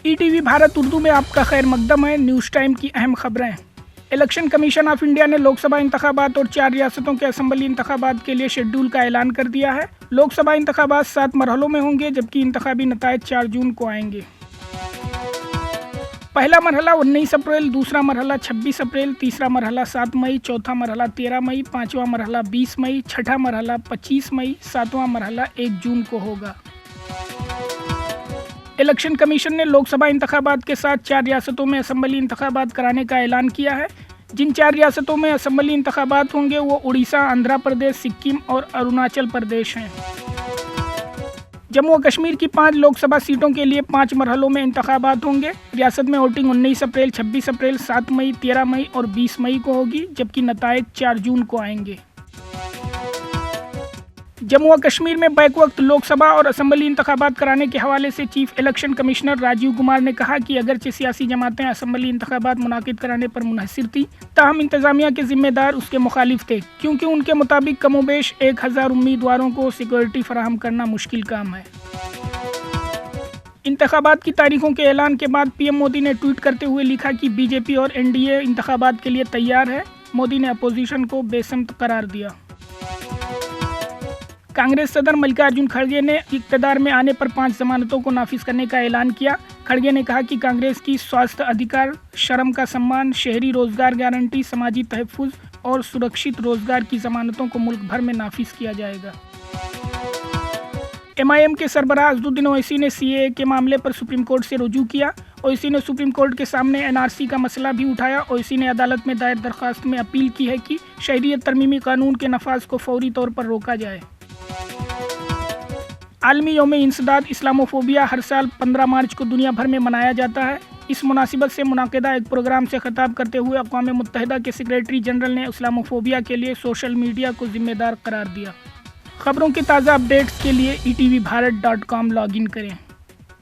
ETV Bharat Urdu में आपका खैर मकदम है। न्यूज़ टाइम की अहम खबरें। इलेक्शन कमीशन ऑफ इंडिया ने लोकसभा इंतखाबात और 4 रियासतों के असेंबली इंतखाबात के लिए शेड्यूल का ऐलान कर दिया है। लोकसभा इंतखाबात 7 मरहलों में होंगे, जबकि इंतखाबी नतायज 4 जून को आएंगे। पहला मरहला 19 अप्रैल, दूसरा मरहला 26 अप्रैल, तीसरा मरहला 7 मई, चौथा मरहला 13 मई, पाँचवा मरहला 20 मई, छठा मरहला 25 मई, सातवां मरहला 1 जून को होगा। इलेक्शन कमीशन ने लोकसभा इंतखाबात के साथ 4 रियासतों में असेंबली इंतखाबात कराने का ऐलान किया है। जिन 4 रियासतों में असेंबली इंतखाबात होंगे वो उड़ीसा, आंध्र प्रदेश, सिक्किम और अरुणाचल प्रदेश हैं। जम्मू और कश्मीर की 5 लोकसभा सीटों के लिए 5 मरहलों में इंतखाबात होंगे। रियासत में वोटिंग 19 अप्रैल, 26 अप्रैल, 7 मई, 13 मई और 20 मई को होगी, जबकि नतायज 4 जून को आएंगे। जम्मू और कश्मीर में बैक वक्त लोकसभा और असेंबली इंतखाबात कराने के हवाले से chief election commissioner Rajeev Kumar ने कहा कि अगरचे सियासी जमातें असेंबली इंतखाबात मुनाकिद कराने पर मुनहसिर थी, ताहम इंतजामिया के जिम्मेदार उसके मुखालिफ थे, क्योंकि उनके मुताबिक कमोबेश 1000 उम्मीदवारों को सिक्योरिटी फराहम करना मुश्किल काम है। इंतखाबात की तारीखों के ऐलान के बाद पीएम मोदी ने ट्वीट करते हुए लिखा कि बीजेपी और एनडीए इंतखाबात के लिए तैयार है। मोदी ने अपोजिशन को बेसमत करार दिया। कांग्रेस सदर मल्लिकार्जुन खड़गे ने इक़्तिदार में आने पर 5 जमानतों को नाफिज करने का ऐलान किया। खड़गे ने कहा कि कांग्रेस की स्वास्थ्य अधिकार, श्रम का सम्मान, शहरी रोजगार गारंटी, समाजी तहफ़्फ़ुज़ और सुरक्षित रोजगार की जमानतों को मुल्क भर में नाफिज किया जाएगा। एमआईएम के सरबराह असदुद्दीन ओवैसी ने सीएए के मामले पर सुप्रीम कोर्ट से रुजू किया। ओवैसी ने सुप्रीम कोर्ट के सामने एनआरसी का मसला भी उठाया। ओवैसी ने अदालत में दायर दरख्वास्त में अपील की है कि शहरियत तरमीमी कानून के नफाज को फौरी तौर पर रोका जाए। आलमी यौम-ए-इंसदाद इस्लामोफोबिया हर साल 15 मार्च को दुनिया भर में मनाया जाता है। इस मुनासिबत से मुनाकिदा एक प्रोग्राम से खिताब करते हुए अक़वाम मुत्तहिदा के सेक्रेटरी जनरल ने इस्लामोफोबिया के लिए सोशल मीडिया को जिम्मेदार करार दिया। खबरों के ताज़ा अपडेट्स के लिए ETVBharat.com लॉगिन करें।